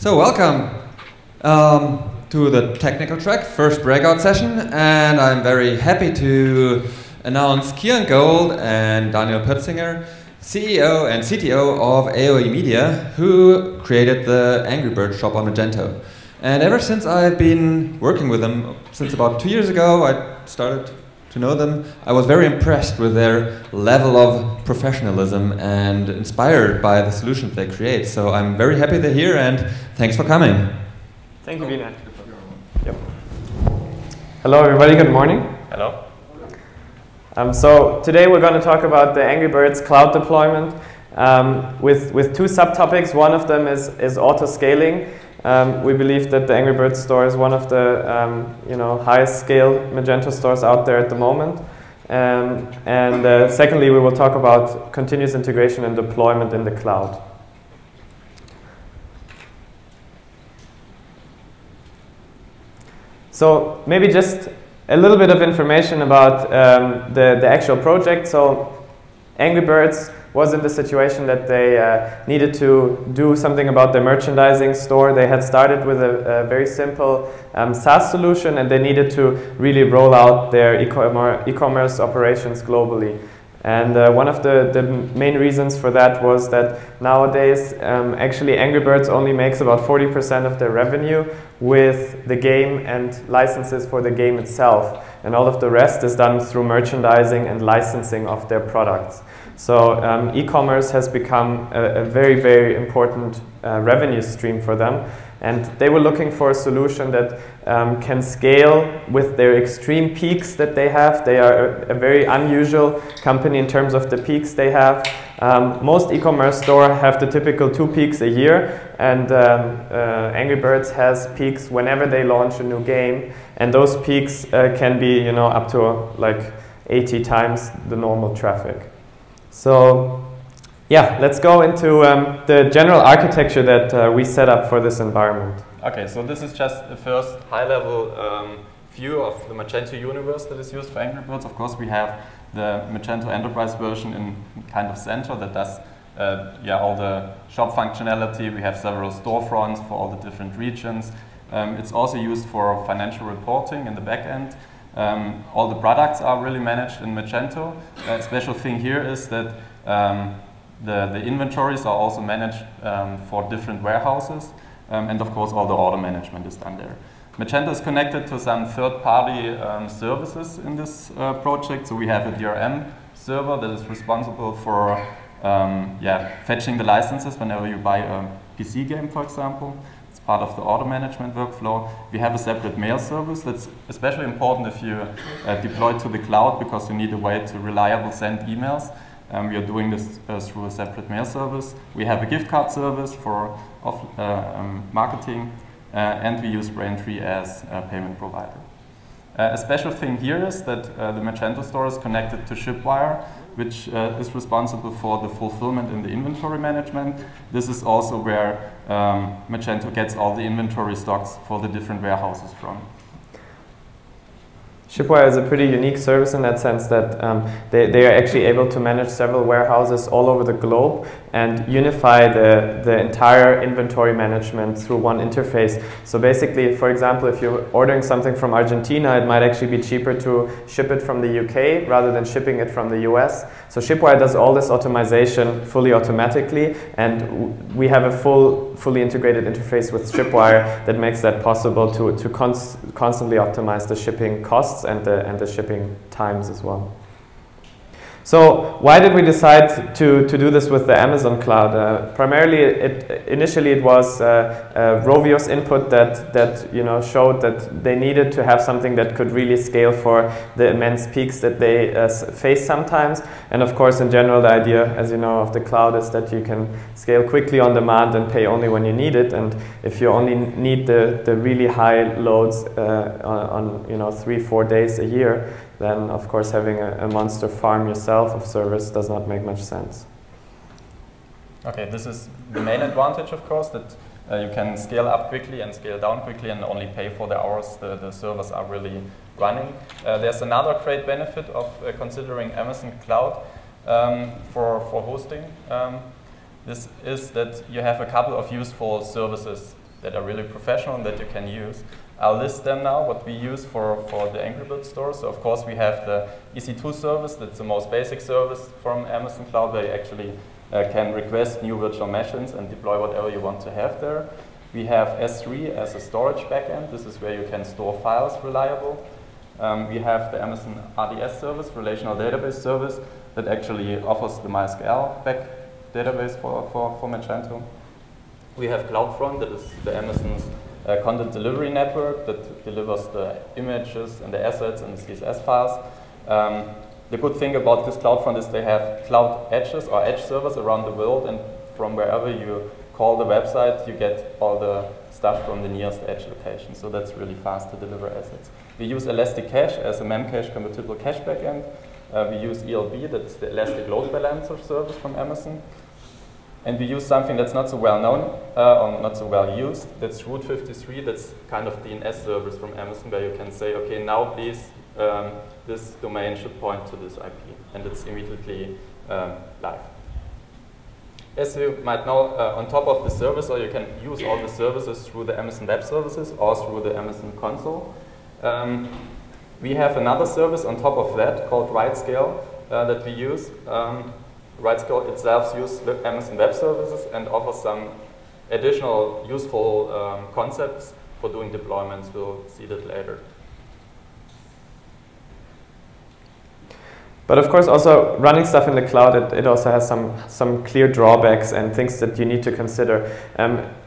So welcome to the technical track, first breakout session, and I'm very happy to announce Kieran Gold and Daniel Pötzinger, CEO and CTO of AOE Media, who created the Angry Birds shop on Magento. And ever since I've been working with them, since about 2 years ago, I started to know them, I was very impressed with their level of professionalism and inspired by the solutions they create. So I'm very happy they're here, and thanks for coming. Thank you, Vina. Yep. Hello, everybody. Good morning. Hello. So today we're going to talk about the Angry Birds cloud deployment with two subtopics. One of them is auto-scaling. We believe that the Angry Birds store is one of the highest scale Magento stores out there at the moment. Secondly, we will talk about continuous integration and deployment in the cloud. So maybe just a little bit of information about the actual project. So Angry Birds was in the situation that they needed to do something about their merchandising store. They had started with a very simple SaaS solution, and they needed to really roll out their e-commerce operations globally. And one of the main reasons for that was that nowadays actually Angry Birds only makes about 40% of their revenue with the game and licenses for the game itself. And all of the rest is done through merchandising and licensing of their products. So e-commerce has become a very, very important revenue stream for them. And they were looking for a solution that can scale with their extreme peaks that they have. They are a very unusual company in terms of the peaks they have. Most e-commerce stores have the typical 2 peaks a year, and Angry Birds has peaks whenever they launch a new game, and those peaks can be up to like 80 times the normal traffic. So yeah, let's go into the general architecture that we set up for this environment. Okay, so this is just the first high-level view of the Magento universe that is used for Angry Birds. Of course, we have the Magento Enterprise version in kind of center that does all the shop functionality. We have several storefronts for all the different regions. It's also used for financial reporting in the back end. All the products are really managed in Magento. A special thing here is that the inventories are also managed for different warehouses, and of course all the order management is done there. Magento is connected to some third-party services in this project. So we have a DRM server that is responsible for fetching the licenses whenever you buy a PC game, for example. It's part of the order management workflow. We have a separate mail service that's especially important if you deploy to the cloud, because you need a way to reliably send emails. We are doing this through a separate mail service. We have a gift card service for marketing, and we use Braintree as a payment provider. A special thing here is that the Magento store is connected to Shipwire, which is responsible for the fulfillment in the inventory management. This is also where Magento gets all the inventory stocks for the different warehouses from. Shipwire is a pretty unique service in that sense that they are actually able to manage several warehouses all over the globe and unify the entire inventory management through one interface. So basically, for example, if you're ordering something from Argentina, it might actually be cheaper to ship it from the UK rather than shipping it from the US. So Shipwire does all this automation fully automatically, and we have a fully integrated interface with Shipwire that makes that possible to constantly optimize the shipping costs and the shipping times as well. So why did we decide to do this with the Amazon cloud? Primarily, initially it was Rovio's input that showed that they needed to have something that could really scale for the immense peaks that they face sometimes. And of course, in general, the idea, as you know, of the cloud is that you can scale quickly on demand and pay only when you need it. And if you only need the really high loads on 3-4 days a year, then of course having a monster farm yourself of service does not make much sense. Okay, this is the main advantage, of course, that you can scale up quickly and scale down quickly and only pay for the hours the servers are really running. There's another great benefit of considering Amazon Cloud for hosting. This is that you have a couple of useful services that are really professional and that you can use. I'll list them now, what we use for the Angry Birds store. So of course we have the EC2 service, that's the most basic service from Amazon Cloud, where you actually can request new virtual machines and deploy whatever you want to have there. We have S3 as a storage backend. This is where you can store files reliable. We have the Amazon RDS service, relational database service, that actually offers the MySQL back database for Magento. We have CloudFront, that is the Amazon's content delivery network that delivers the images and the assets and the CSS files. The good thing about this CloudFront is they have cloud edges or edge servers around the world, and from wherever you call the website, you get all the stuff from the nearest edge location. So that's really fast to deliver assets. We use Elastic Cache as a Memcache compatible cache backend. We use ELB, that's the Elastic Load Balancer service from Amazon. And we use something that's not so well known or not so well used. That's Route 53. That's kind of DNS service from Amazon, where you can say, okay, now please, this domain should point to this IP, and it's immediately live. As you might know, on top of the service, or you can use all the services through the Amazon Web Services or through the Amazon console. We have another service on top of that called RightScale that we use. RightScale itself uses Amazon Web Services and offers some additional useful concepts for doing deployments. We'll see that later. But of course, also running stuff in the cloud, it also has some clear drawbacks and things that you need to consider.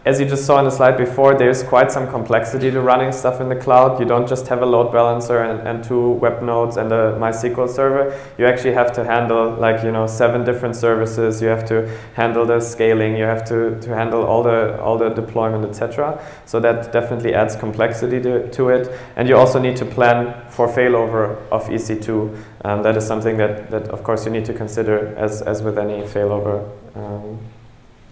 As you just saw in the slide before, there's quite some complexity to running stuff in the cloud. You don't just have a load balancer and 2 web nodes and a MySQL server. You actually have to handle 7 different services. You have to handle the scaling. You have to handle all the deployment, etc. So that definitely adds complexity to it. And you also need to plan for failover of EC2. That is something that of course you need to consider as with any failover.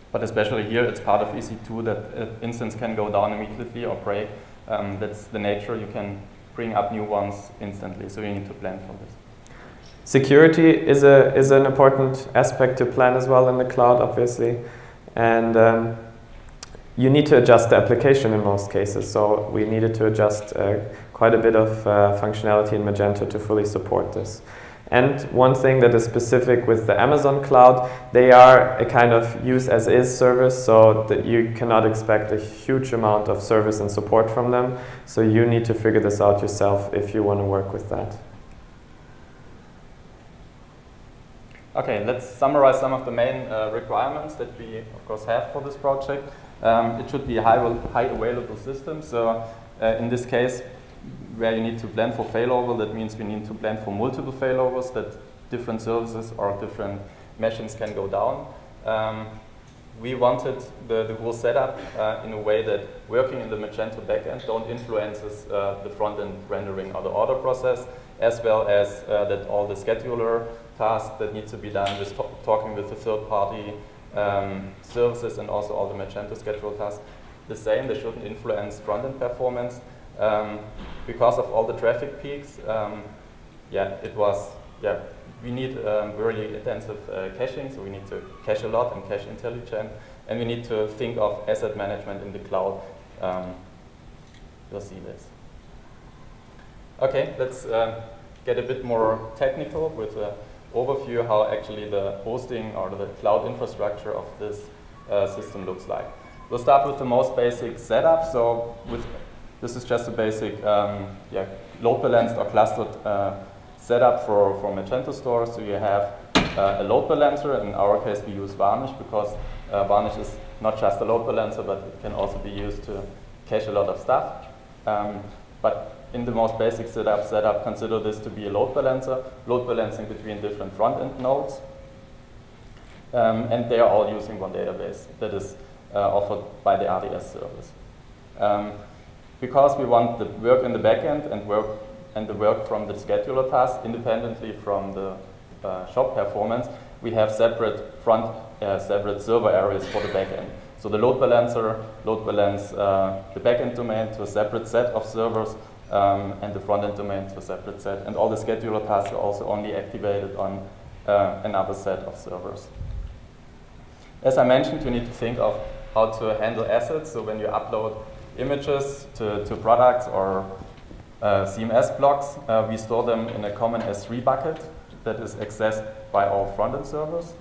But especially here, it's part of EC2 that an instance can go down immediately or break. That's the nature. You can bring up new ones instantly, so you need to plan for this. Security is an important aspect to plan as well in the cloud, obviously. And you need to adjust the application in most cases. So we needed to adjust quite a bit of functionality in Magento to fully support this. And one thing that is specific with the Amazon cloud, they are a kind of use as is service, so that you cannot expect a huge amount of service and support from them. So you need to figure this out yourself if you want to work with that. Okay, let's summarize some of the main requirements that we, of course, have for this project. It should be a high available system. So in this case, where you need to plan for failover, that means we need to plan for multiple failovers, that different services or different machines can go down. We wanted the whole setup in a way that working in the Magento backend don't influences the front-end rendering or the order process, as well as that all the scheduler tasks that need to be done with talking with the third-party services and also all the Magento schedule tasks, the same. They shouldn't influence front-end performance. Because of all the traffic peaks, we need really intensive caching, so we need to cache a lot and cache intelligent, and we need to think of asset management in the cloud. You'll see this. Okay, let's get a bit more technical with an overview how actually the hosting or the cloud infrastructure of this system looks like. We'll start with the most basic setup. So this is just a basic load balanced or clustered setup for Magento store. So you have a load balancer. In our case, we use Varnish because Varnish is not just a load balancer, but it can also be used to cache a lot of stuff. But in the most basic setup, consider this to be a load balancer, load balancing between different front-end nodes. And they are all using one database that is offered by the RDS service. Because we want the work in the backend and the work from the scheduler task independently from the shop performance, we have separate separate server areas for the backend. So the load balancer load balance the backend domain to a separate set of servers and the front-end domain to a separate set. And all the scheduler tasks are also only activated on another set of servers. As I mentioned, you need to think of how to handle assets. So when you upload images to products or CMS blocks, we store them in a common S3 bucket that is accessed by our front-end servers.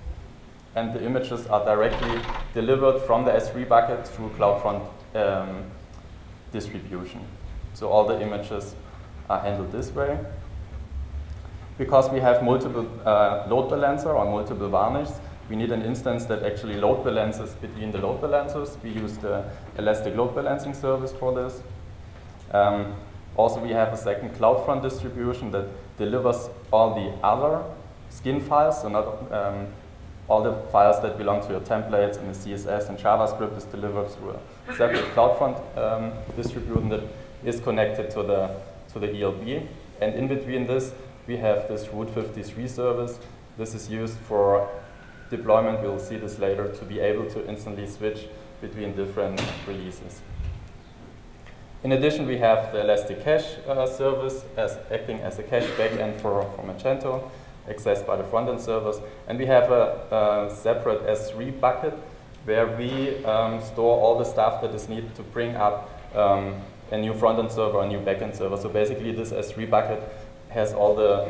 And the images are directly delivered from the S3 bucket through CloudFront distribution. So all the images are handled this way. Because we have multiple load balancer or multiple varnish, we need an instance that actually load balances between the load balancers. We use the Elastic Load Balancing service for this. Also, we have a second CloudFront distribution that delivers all the other skin files, so not all the files that belong to your templates and the CSS and JavaScript is delivered through a separate CloudFront distribution that is connected to the ELB. And in between this, we have this Route 53 service. This is used for deployment, we'll see this later, to be able to instantly switch between different releases. In addition, we have the Elastic Cache service acting as a cache backend for Magento, accessed by the front-end servers. And we have a separate S3 bucket where we store all the stuff that is needed to bring up a new front-end server, a new back-end server. So basically, this S3 bucket has all the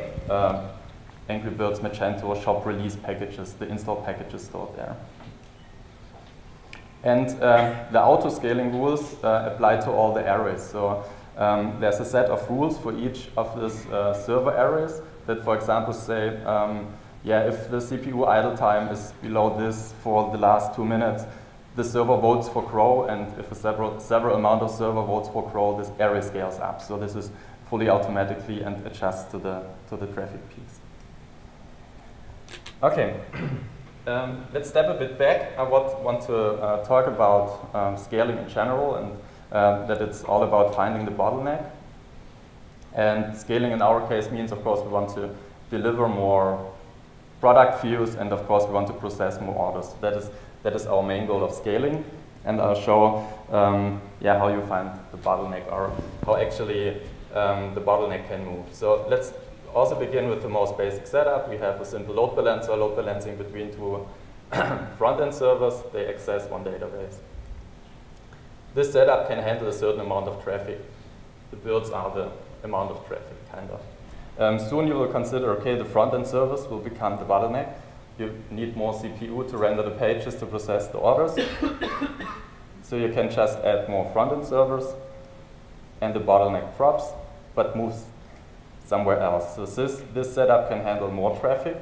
Angry Birds Magento shop release packages, the install packages stored there. And the auto-scaling rules apply to all the arrays. So there's a set of rules for each of these server arrays that, for example, say, yeah, if the CPU idle time is below this for the last 2 minutes, the server votes for Crow, and if a several amount of server votes for Crow, this array scales up. So this is fully automatically and adjusts to the traffic peaks. Okay, let's step a bit back. I want to talk about scaling in general, and that it's all about finding the bottleneck. And scaling in our case means, of course, we want to deliver more product views, and of course, we want to process more orders. That is our main goal of scaling. And I'll show yeah, how you find the bottleneck, or how actually the bottleneck can move. So let's also begin with the most basic setup. We have a simple load balancer, load balancing between two front-end servers. They access one database. This setup can handle a certain amount of traffic. The builds are the amount of traffic, kind of. Soon you will consider, okay, the front-end servers will become the bottleneck. You need more CPU to render the pages to process the orders. So you can just add more front-end servers, and the bottleneck drops, but moves somewhere else. So this setup can handle more traffic,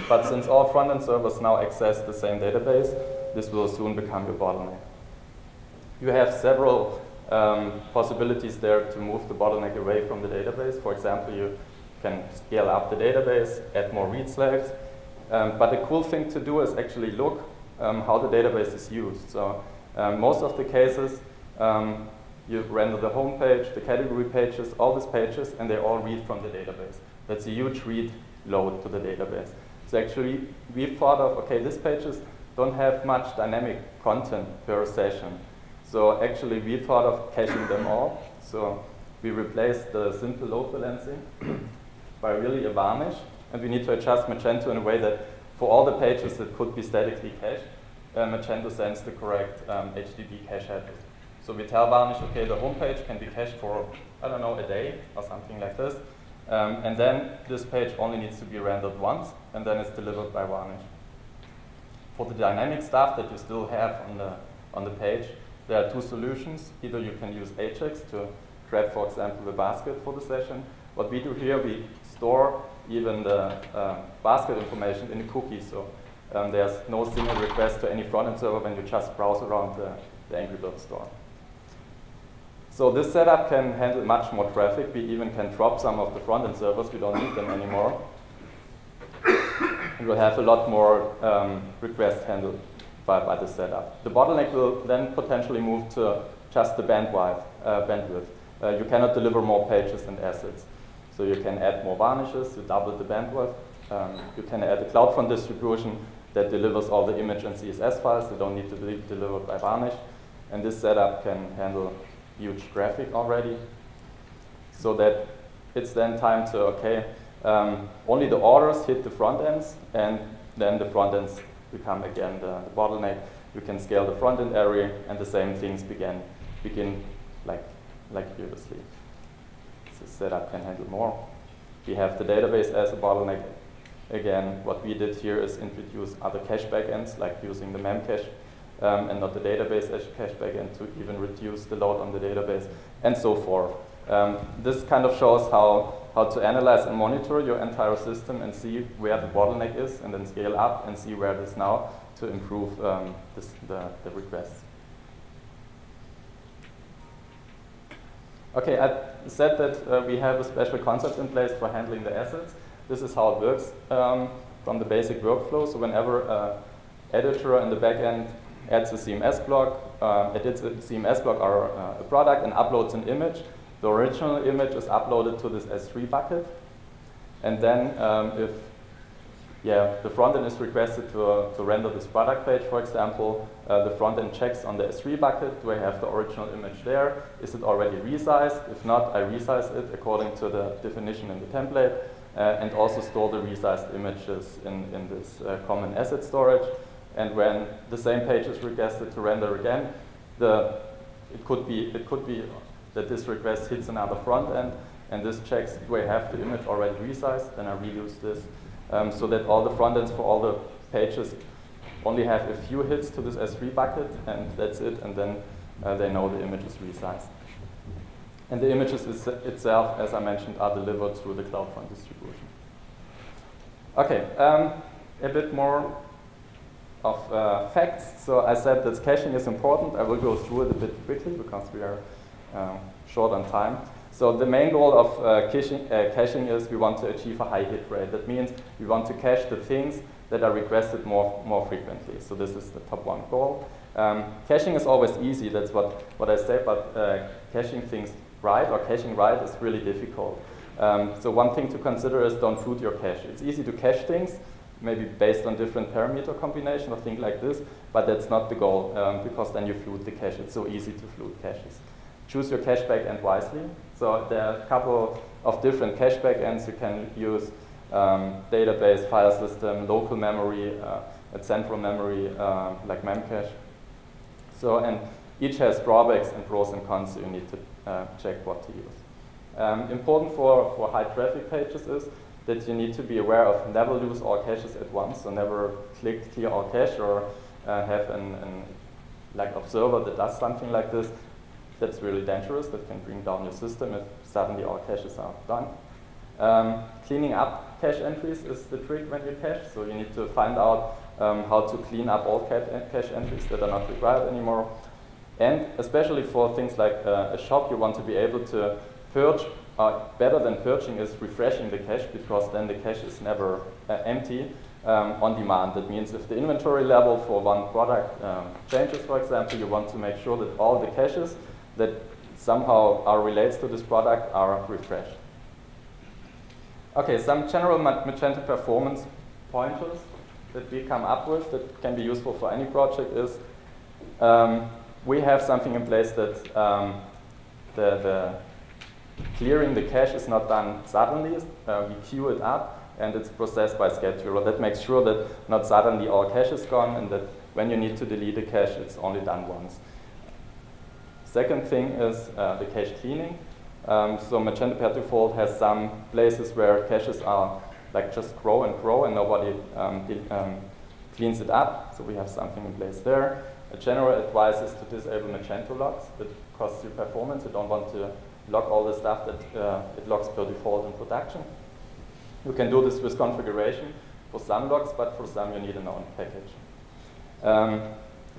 but since all front-end servers now access the same database, this will soon become your bottleneck. You have several possibilities there to move the bottleneck away from the database. For example, you can scale up the database, add more read slaves, but the cool thing to do is actually look how the database is used. So most of the cases, you render the home page, the category pages, all these pages, and they all read from the database. That's a huge read load to the database. So actually, we thought of, okay, these pages don't have much dynamic content per session. So actually, we thought of caching them all. So we replaced the simple load balancing by really a varnish. And we need to adjust Magento in a way that for all the pages that could be statically cached, Magento sends the correct HTTP cache address. So we tell Varnish, okay, the home page can be cached for, I don't know, a day or something like this. And then this page only needs to be rendered once, and then it's delivered by Varnish. For the dynamic stuff that you still have on the page, there are two solutions. Either you can use Ajax to grab, for example, the basket for the session. What we do here, we store even the basket information in a cookie. So there's no single request to any front-end server when you just browse around the Angry Birds store. So this setup can handle much more traffic. We even can drop some of the front-end servers. We don't need them anymore. And we'll have a lot more requests handled by the setup. The bottleneck will then potentially move to just the bandwidth. You cannot deliver more pages and assets. So you can add more varnishes, you double the bandwidth. You can add a CloudFront distribution that delivers all the image and CSS files. They don't need to be delivered by Varnish. And this setup can handle huge traffic already. So that it's then time to, okay, only the orders hit the front ends, and then the front ends become again the bottleneck. You can scale the front-end area, and the same things begin like previously. This setup can handle more. We have the database as a bottleneck. Again, what we did here is introduce other cache backends, like using the memcache and not the database as a cache backend to even reduce the load on the database, and so forth. This kind of shows how to analyze and monitor your entire system and see where the bottleneck is, and then scale up and see where it is now to improve the requests. Okay, I said that we have a special concept in place for handling the assets. This is how it works from the basic workflow. So whenever an editor in the backend adds a CMS block, edits a CMS block or a product and uploads an image, the original image is uploaded to this S3 bucket. And then if the frontend is requested to render this product page, for example, the frontend checks on the S3 bucket, do I have the original image there? Is it already resized? If not, I resize it according to the definition in the template, and also store the resized images in this common asset storage. And when the same page is requested to render again, it could be that this request hits another front end, and this checks, do I have the image already resized? Then I reuse this, so that all the front ends for all the pages only have a few hits to this S3 bucket, and that's it, and then they know the image is resized. And the images itself, as I mentioned, are delivered through the CloudFront distribution. Okay, a bit more of facts. So I said that caching is important. I will go through it a bit quickly because we are short on time. So the main goal of caching is we want to achieve a high hit rate. That means we want to cache the things that are requested more frequently. So this is the top one goal. Caching is always easy. That's what I say, but caching things right or caching right is really difficult. So one thing to consider is don't flood your cache. It's easy to cache things, maybe based on different parameter combination or things like this, but that's not the goal because then you flood the cache. It's so easy to flood caches. Choose your cache backend wisely. So there are a couple of different cache backends. You can use database, file system, local memory, a central memory like Memcache. So, and each has drawbacks and pros and cons, so you need to check what to use. Important for high traffic pages is that you need to be aware of never lose all caches at once, so never click clear all cache or have an like observer that does something like this. That's really dangerous. That can bring down your system if suddenly all caches are done. Cleaning up cache entries is the trick when you cache, so you need to find out how to clean up all cache entries that are not required anymore. And especially for things like a shop, you want to be able to purge. Better than purging is refreshing the cache, because then the cache is never empty on demand. That means if the inventory level for one product changes, for example, you want to make sure that all the caches that somehow are relates to this product are refreshed. Okay, some general Magento performance pointers that we come up with that can be useful for any project is we have something in place that the clearing the cache is not done suddenly. We queue it up and it's processed by scheduler. That makes sure that not suddenly all cache is gone, and that when you need to delete a cache, it's only done once. Second thing is the cache cleaning. So Magento per default has some places where caches are like just grow and nobody cleans it up. So we have something in place there. A general advice is to disable Magento logs. That costs you performance. You don't want to log all the stuff that it logs per default in production. You can do this with configuration for some logs, but for some you need a known package.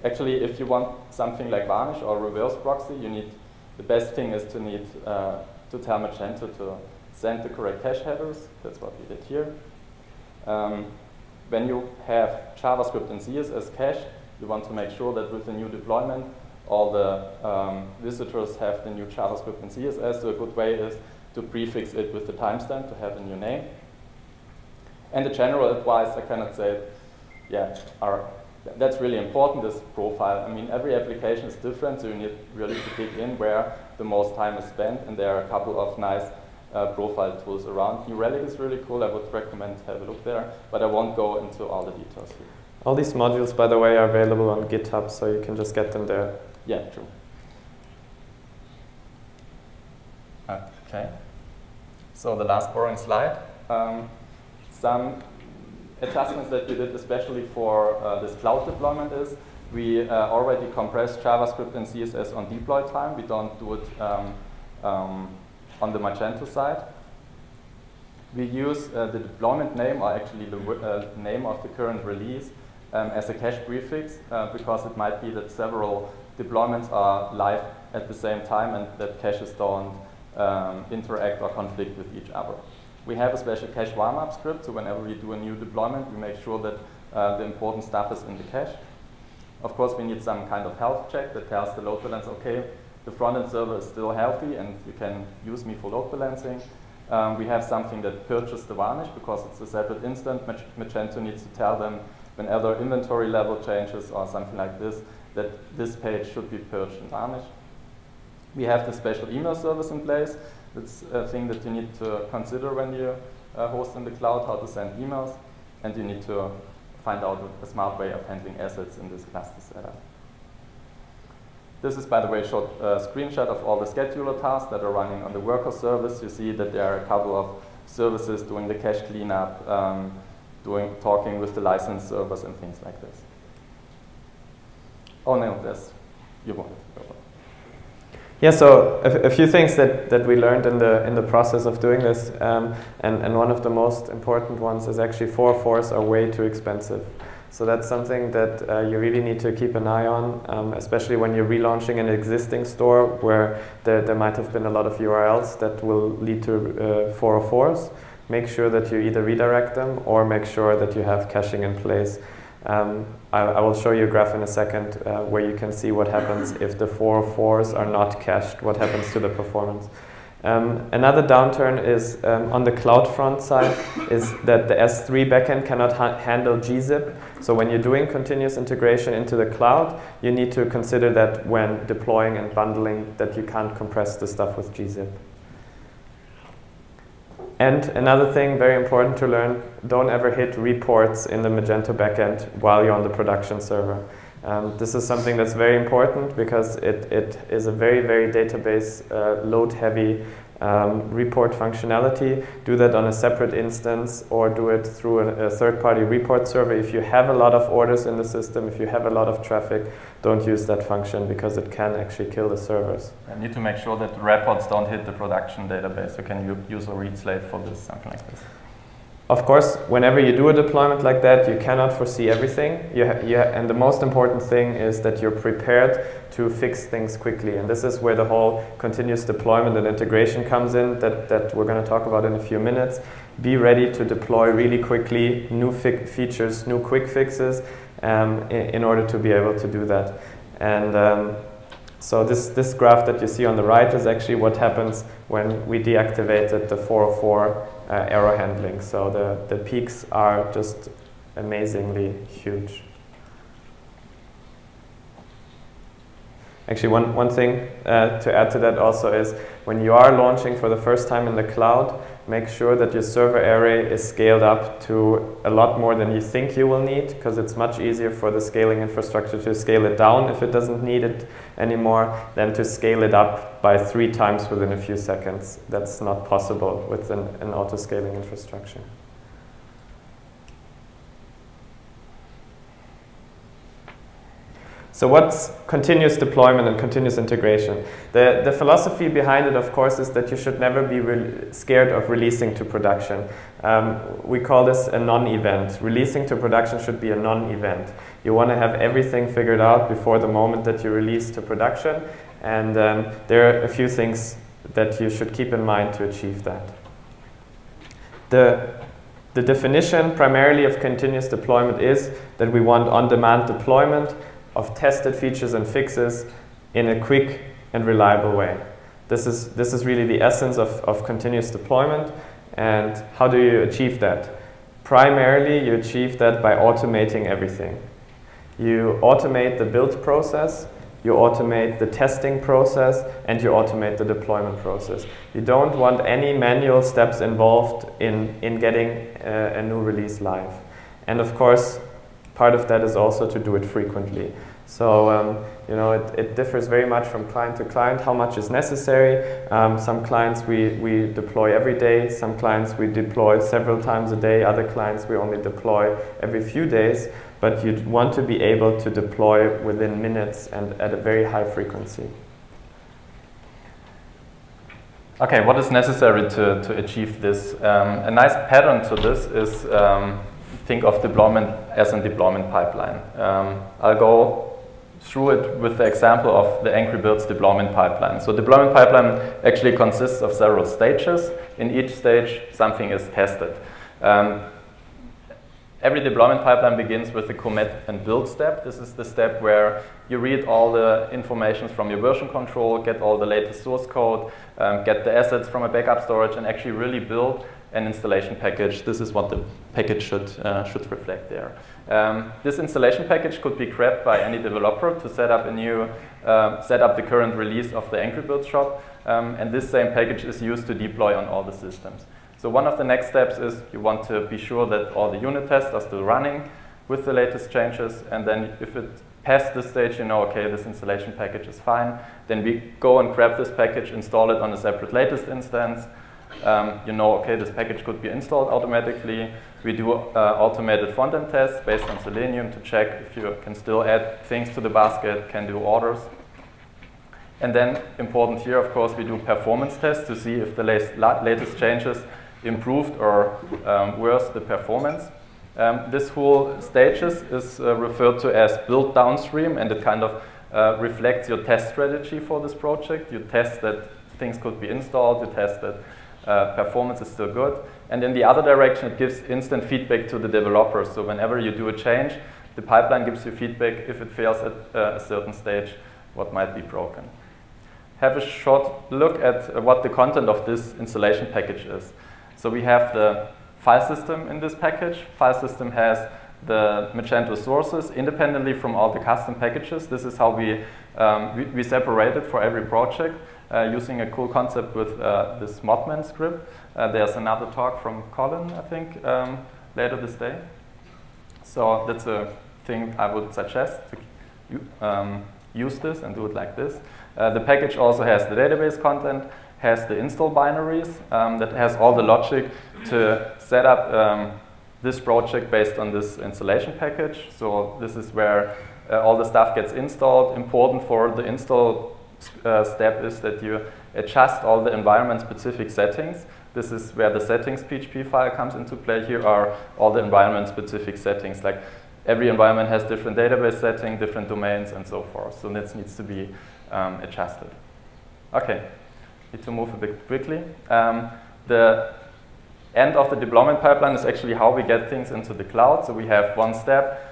Actually, if you want something like varnish or reverse proxy, the best thing is to need to tell Magento to send the correct cache headers. That's what we did here. When you have JavaScript and CSS cache, you want to make sure that with the new deployment, all the visitors have the new JavaScript and CSS. So a good way is to prefix it with the timestamp to have a new name. And the general advice, I cannot say, that's really important, this profile. I mean, every application is different, so you need really to dig in where the most time is spent, and there are a couple of nice profile tools around. New Relic is really cool. I would recommend have a look there, but I won't go into all the details here. All these modules, by the way, are available on GitHub, so you can just get them there. Yeah, true. Okay. So the last boring slide. Some adjustments that we did especially for this cloud deployment is we already compress JavaScript and CSS on deploy time. We don't do it on the Magento side. We use the deployment name, or actually the name of the current release, as a cache prefix, because it might be that several deployments are live at the same time and that caches don't interact or conflict with each other. We have a special cache warm-up script, so whenever we do a new deployment, we make sure that the important stuff is in the cache. Of course, we need some kind of health check that tells the load balancer, okay, the front-end server is still healthy and you can use me for load balancing. We have something that purges the varnish because it's a separate instance. Magento needs to tell them whenever inventory level changes or something like this, that this page should be purged and varnished. We have the special email service in place. That's a thing that you need to consider when you host in the cloud, how to send emails, and you need to find out a smart way of handling assets in this cluster setup. This is, by the way, a short screenshot of all the scheduler tasks that are running on the worker service. You see that there are a couple of services doing the cache cleanup, talking with the license servers and things like this. Oh no, that's you wanted to go on. Yeah, so a few things that we learned in the process of doing this, and one of the most important ones is actually 404s are way too expensive. So that's something that you really need to keep an eye on, especially when you're relaunching an existing store where there might have been a lot of URLs that will lead to 404s. Make sure that you either redirect them or make sure that you have caching in place. I will show you a graph in a second where you can see what happens if the 404s are not cached, what happens to the performance. Another downturn is on the CloudFront side is that the S3 backend cannot handle gzip. So when you're doing continuous integration into the cloud, you need to consider that when deploying and bundling that you can't compress the stuff with gzip. And another thing very important to learn, don't ever hit reports in the Magento backend while you're on the production server. This is something that's very important because it is a very, very database load-heavy report functionality. Do that on a separate instance or do it through a third-party report server. If you have a lot of orders in the system, if you have a lot of traffic, don't use that function because it can actually kill the servers. You need to make sure that the reports don't hit the production database. You can use a read slave for this, something like this. Of course, whenever you do a deployment like that, you cannot foresee everything. And the most important thing is that you're prepared to fix things quickly. And this is where the whole continuous deployment and integration comes in that we're going to talk about in a few minutes. Be ready to deploy really quickly new features, new quick fixes in order to be able to do that. And so this graph that you see on the right is actually what happens when we deactivated the 404 error handling. So the peaks are just amazingly huge. Actually, one thing to add to that also is when you are launching for the first time in the cloud, make sure that your server array is scaled up to a lot more than you think you will need, because it's much easier for the scaling infrastructure to scale it down if it doesn't need it anymore than to scale it up by 3 times within a few seconds. That's not possible with an auto-scaling infrastructure. So what's continuous deployment and continuous integration? The philosophy behind it, of course, is that you should never be scared of releasing to production. We call this a non-event. Releasing to production should be a non-event. You want to have everything figured out before the moment that you release to production. And there are a few things that you should keep in mind to achieve that. The definition primarily of continuous deployment is that we want on-demand deployment of tested features and fixes in a quick and reliable way. This is really the essence of continuous deployment. And how do you achieve that? Primarily, you achieve that by automating everything. You automate the build process, you automate the testing process, and you automate the deployment process. You don't want any manual steps involved in getting a new release live. And of course, part of that is also to do it frequently. So you know, it differs very much from client to client how much is necessary. Some clients we deploy every day, some clients we deploy several times a day, other clients we only deploy every few days, but you want to be able to deploy within minutes and at a very high frequency. Okay, what is necessary to achieve this? A nice pattern to this is think of deployment as a deployment pipeline. I'll go through it with the example of the Angry Birds deployment pipeline. So deployment pipeline actually consists of several stages. In each stage, something is tested. Every deployment pipeline begins with the commit and build step. This is the step where you read all the information from your version control, get all the latest source code, get the assets from a backup storage, and actually really build an installation package. This is what the package should reflect there. This installation package could be grabbed by any developer to set up a new, set up the current release of the Angry Birds shop, and this same package is used to deploy on all the systems. So one of the next steps is you want to be sure that all the unit tests are still running with the latest changes, and then if it passed this stage, you know, okay, this installation package is fine. Then we go and grab this package, install it on a separate latest instance. You know, okay, this package could be installed automatically. We do automated front-end tests based on Selenium to check if you can still add things to the basket, can do orders. And then, important here, of course, we do performance tests to see if the latest changes improved or worse the performance. This whole stages is referred to as build downstream, and it kind of reflects your test strategy for this project. You test that things could be installed, you test that performance is still good. And in the other direction, it gives instant feedback to the developers. So whenever you do a change, the pipeline gives you feedback if it fails at a certain stage, what might be broken. Have a short look at what the content of this installation package is. So we have the file system in this package. File system has the Magento sources independently from all the custom packages. This is how we separate it for every project using a cool concept with this Modman script. There's another talk from Colin, I think, later this day. So that's a thing I would suggest to use this and do it like this. The package also has the database content, has the install binaries, that has all the logic to set up this project based on this installation package. So this is where all the stuff gets installed. Important for the install step is that you adjust all the environment-specific settings. This is where the settings PHP file comes into play. Here are all the environment-specific settings. Like every environment has different database settings, different domains, and so forth. So this needs to be adjusted. Okay, need to move a bit quickly. The end of the deployment pipeline is actually how we get things into the cloud. So we have one step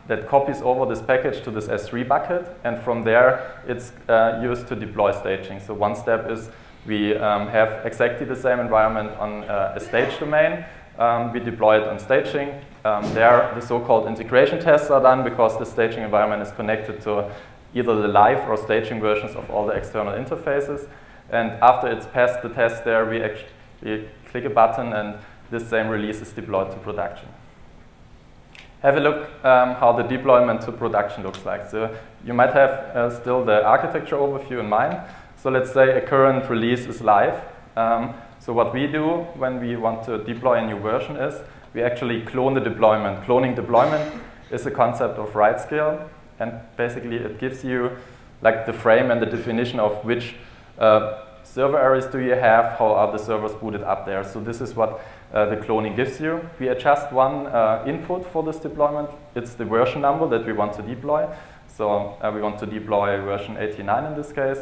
that copies over this package to this S3 bucket, and from there it's used to deploy staging. So one step is we have exactly the same environment on a stage domain. We deploy it on staging. There the so-called integration tests are done because the staging environment is connected to either the live or staging versions of all the external interfaces. And after it's passed the test there, we actually click a button and this same release is deployed to production. Have a look how the deployment to production looks like. So you might have still the architecture overview in mind. So let's say a current release is live. So what we do when we want to deploy a new version is we actually clone the deployment. Cloning deployment is a concept of write scale, and basically it gives you like the frame and the definition of which server areas do you have, how are the servers booted up there. So this is what the cloning gives you. We adjust one input for this deployment. It's the version number that we want to deploy. So we want to deploy version 89 in this case.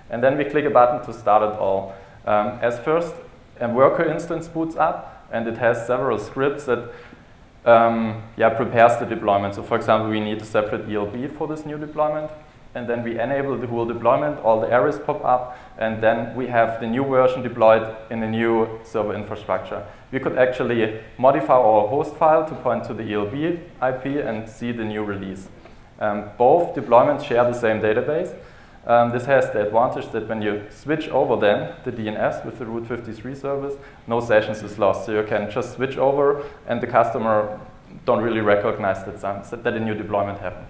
And then we click a button to start it all. As first, a worker instance boots up, and it has several scripts that prepares the deployment. So for example, we need a separate ELB for this new deployment. And then we enable the whole deployment, all the areas pop up, and then we have the new version deployed in a new server infrastructure. We could actually modify our host file to point to the ELB IP and see the new release. Both deployments share the same database. This has the advantage that when you switch over then the DNS with the Route 53 service, no sessions is lost. So you can just switch over and the customer don't really recognize that a new deployment happened.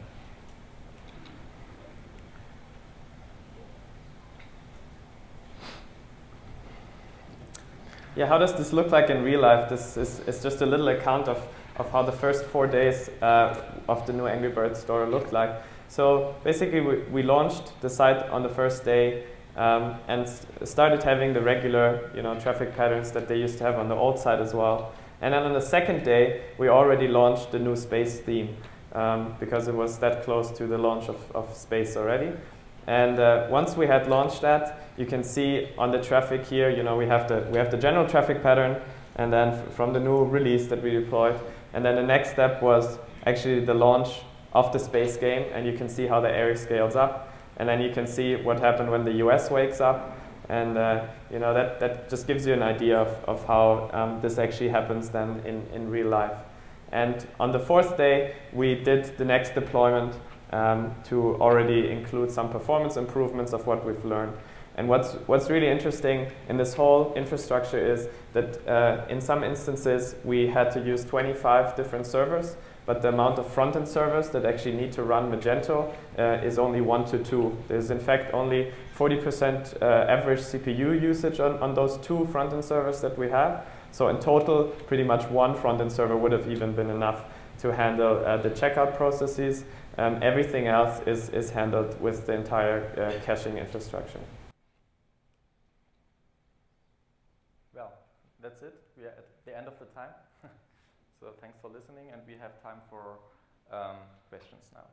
Yeah, how does this look like in real life? This is just a little account of how the first 4 days of the new Angry Birds store looked like. So basically we launched the site on the first day and started having the regular traffic patterns that they used to have on the old site as well. And then on the second day we already launched the new space theme because it was that close to the launch of space already. And once we had launched that, you can see on the traffic here, we have the general traffic pattern, and then from the new release that we deployed. And then the next step was actually the launch of the space game, and you can see how the area scales up. And then you can see what happened when the US wakes up. And that just gives you an idea of how this actually happens then in real life. And on the 4th day, we did the next deployment to already include some performance improvements of what we've learned. And what's really interesting in this whole infrastructure is that in some instances we had to use 25 different servers, but the amount of front-end servers that actually need to run Magento is only 1 to 2. There's in fact only 40% average CPU usage on those 2 front-end servers that we have. So in total, pretty much 1 front-end server would have even been enough to handle the checkout processes. Everything else is handled with the entire caching infrastructure. Well, that's it. We are at the end of the time. So thanks for listening, and we have time for questions now.